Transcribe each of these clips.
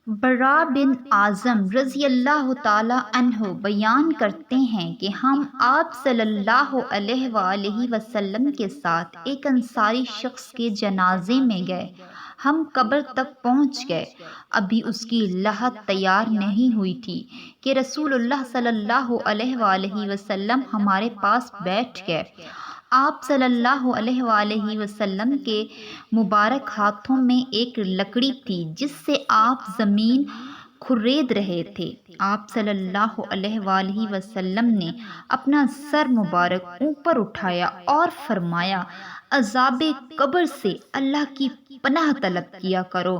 برا بن اعظم رضی اللہ تعالیٰ عنہ بیان کرتے ہیں کہ ہم آپ صلی اللہ علیہ وآلہ وسلم کے ساتھ ایک انصاری شخص کے جنازے میں گئے۔ ہم قبر تک پہنچ گئے، ابھی اس کی لحد تیار نہیں ہوئی تھی کہ رسول اللہ صلی اللہ علیہ وآلہ وسلم ہمارے پاس بیٹھ گئے۔ آپ صلی اللہ علیہ وآلہ وسلم کے مبارک ہاتھوں میں ایک لکڑی تھی جس سے آپ زمین کھرید رہے تھے۔ آپ صلی اللہ علیہ وآلہ وسلم نے اپنا سر مبارک اوپر اٹھایا اور فرمایا، عذاب قبر سے اللہ کی پناہ طلب کیا کرو۔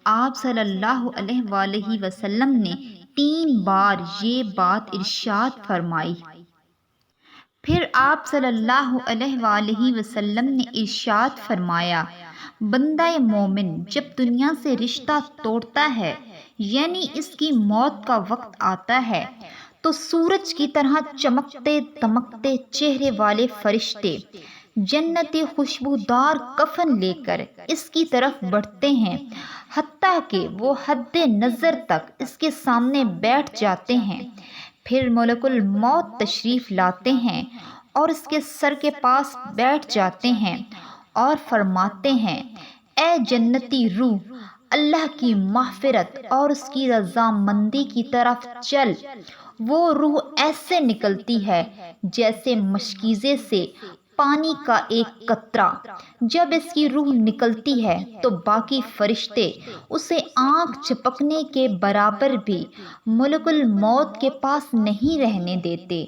آپ صلی اللہ علیہ وآلہ وسلم نے 3 بار یہ بات ارشاد فرمائی۔ پھر آپ صلی اللہ علیہ وآلہ وسلم نے ارشاد فرمایا، بندہ مومن جب دنیا سے رشتہ توڑتا ہے، یعنی اس کی موت کا وقت آتا ہے، تو سورج کی طرح چمکتے دمکتے چہرے والے فرشتے جنتی خوشبودار کفن لے کر اس کی طرف بڑھتے ہیں، حتیٰ کہ وہ حد نظر تک اس کے سامنے بیٹھ جاتے ہیں۔ پھر ملک الموت تشریف لاتے ہیں اور اس کے سر کے پاس بیٹھ جاتے ہیں اور فرماتے ہیں، اے جنتی روح، اللہ کی مغفرت اور اس کی رضامندی کی طرف چل۔ وہ روح ایسے نکلتی ہے جیسے مشکیزے سے پانی کا ایک قطرہ۔ جب اس کی روح نکلتی ہے تو باقی فرشتے اسے آنکھ جھپکنے کے برابر بھی ملک الموت کے پاس نہیں رہنے دیتے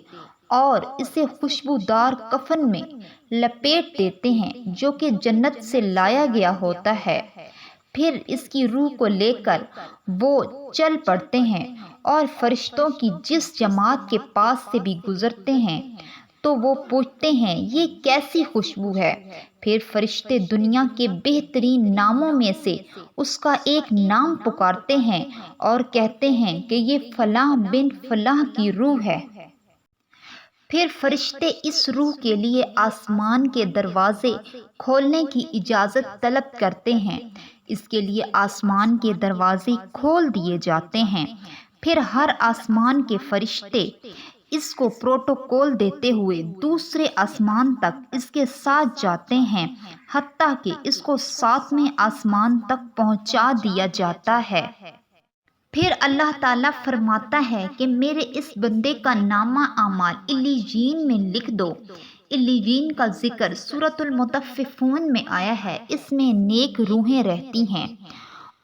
اور اسے خوشبودار کفن میں لپیٹ دیتے ہیں جو کہ جنت سے لایا گیا ہوتا ہے۔ پھر اس کی روح کو لے کر وہ چل پڑتے ہیں اور فرشتوں کی جس جماعت کے پاس سے بھی گزرتے ہیں تو وہ پوچھتے ہیں، یہ کیسی خوشبو ہے؟ پھر فرشتے دنیا کے بہترین ناموں میں سے اس کا ایک نام پکارتے ہیں اور کہتے ہیں کہ یہ فلاں بن فلاں کی روح ہے۔ پھر فرشتے اس روح کے لیے آسمان کے دروازے کھولنے کی اجازت طلب کرتے ہیں۔ اس کے لیے آسمان کے دروازے کھول دیے جاتے ہیں۔ پھر ہر آسمان کے فرشتے اس کو پروٹوکول دیتے ہوئے دوسرے آسمان تک اس کے ساتھ جاتے ہیں، حتیٰ کہ اس کو 7ویں آسمان تک پہنچا دیا جاتا ہے۔ پھر اللہ تعالیٰ فرماتا ہے کہ میرے اس بندے کا نامہ اعمال علیین میں لکھ دو۔ علیین کا ذکر سورۃ المطففون میں آیا ہے۔ اس میں نیک روحیں رہتی ہیں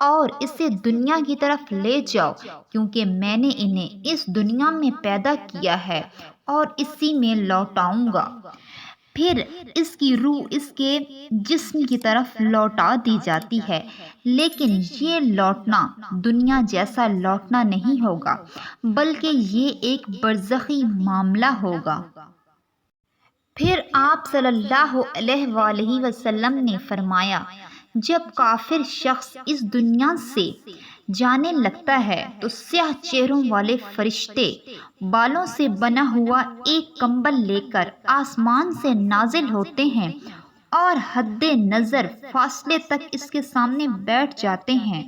اور اسے دنیا کی طرف لے جاؤ، کیونکہ میں نے انہیں اس دنیا میں پیدا کیا ہے اور اسی میں لوٹاؤں گا۔ پھر اس کی روح اس کے جسم کی طرف لوٹا دی جاتی ہے، لیکن یہ لوٹنا دنیا جیسا لوٹنا نہیں ہوگا، بلکہ یہ ایک برزخی معاملہ ہوگا۔ پھر آپ صلی اللہ علیہ وآلہ وسلم نے فرمایا، جب کافر شخص اس دنیا سے جانے لگتا ہے تو سیاہ چہروں والے فرشتے بالوں سے بنا ہوا ایک کمبل لے کر آسمان سے نازل ہوتے ہیں اور حد نظر فاصلے تک اس کے سامنے بیٹھ جاتے ہیں۔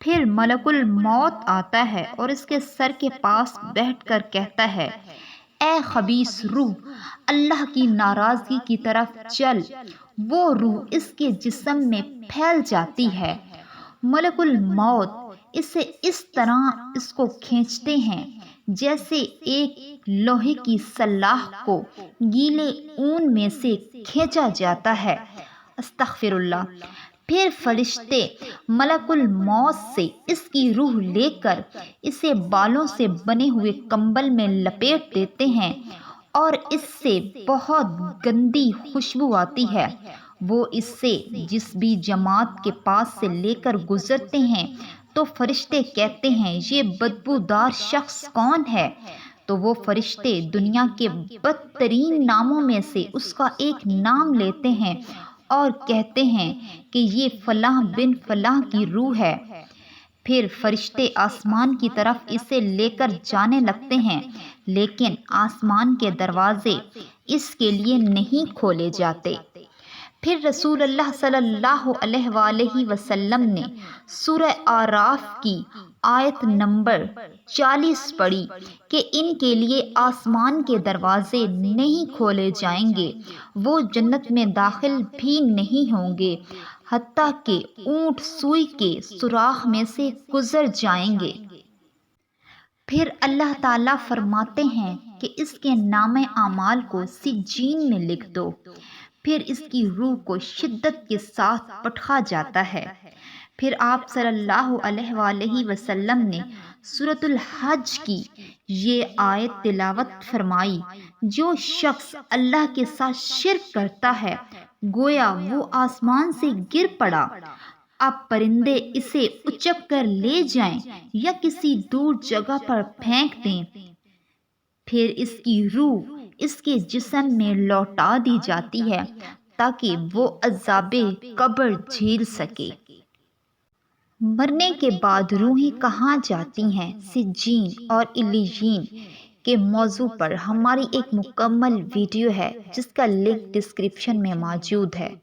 پھر ملک الموت آتا ہے اور اس کے سر کے پاس بیٹھ کر کہتا ہے، اے خبیث روح، اللہ کی ناراضگی کی طرف چل۔ وہ روح اس کے جسم میں پھیل جاتی ہے۔ ملک الموت اسے اس طرح اس کو کھینچتے ہیں جیسے ایک لوہے کی سلاخ کو گیلے اون میں سے کھینچا جاتا ہے۔ استغفر اللہ۔ پھر فرشتے ملک الموت سے اس کی روح لے کر اسے بالوں سے بنے ہوئے کمبل میں لپیٹ دیتے ہیں اور اس سے بہت گندی خوشبو آتی ہے۔ وہ اس سے جس بھی جماعت کے پاس سے لے کر گزرتے ہیں تو فرشتے کہتے ہیں، یہ بدبودار شخص کون ہے؟ تو وہ فرشتے دنیا کے بدترین ناموں میں سے اس کا ایک نام لیتے ہیں اور کہتے ہیں کہ یہ فلاں بن فلاں کی روح ہے۔ پھر فرشتے آسمان کی طرف اسے لے کر جانے لگتے ہیں، لیکن آسمان کے دروازے اس کے لیے نہیں کھولے جاتے۔ پھر رسول اللہ صلی اللہ علیہ وآلہ وسلم نے سورہ آراف کی آیت نمبر 40 پڑھی کہ ان کے لیے آسمان کے دروازے نہیں کھولے جائیں گے، وہ جنت میں داخل بھی نہیں ہوں گے حتیٰ کہ اونٹ سوئی کے سوراخ میں سے گزر جائیں گے۔ پھر اللہ تعالیٰ فرماتے ہیں کہ اس کے نام اعمال کو سجین میں لکھ دو، پھر اس کی روح کو شدت کے ساتھ پٹھا جاتا ہے۔ پھر آپ صلی اللہ علیہ وآلہ وسلم نے سورۃ الحج کی یہ آیت تلاوت فرمائی، جو شخص اللہ کے ساتھ شرک کرتا ہے گویا وہ آسمان سے گر پڑا، اب پرندے اسے اچک کر لے جائیں یا کسی دور جگہ پر پھینک دیں، پھر اس کی روح اس کے جسم میں لوٹا دی جاتی ہے تاکہ وہ عذاب قبر جھیل سکے۔ مرنے کے بعد روحیں کہاں جاتی ہیں؟ سجین اور علیین کے موضوع پر ہماری ایک مکمل ویڈیو ہے جس کا لنک ڈسکرپشن میں موجود ہے۔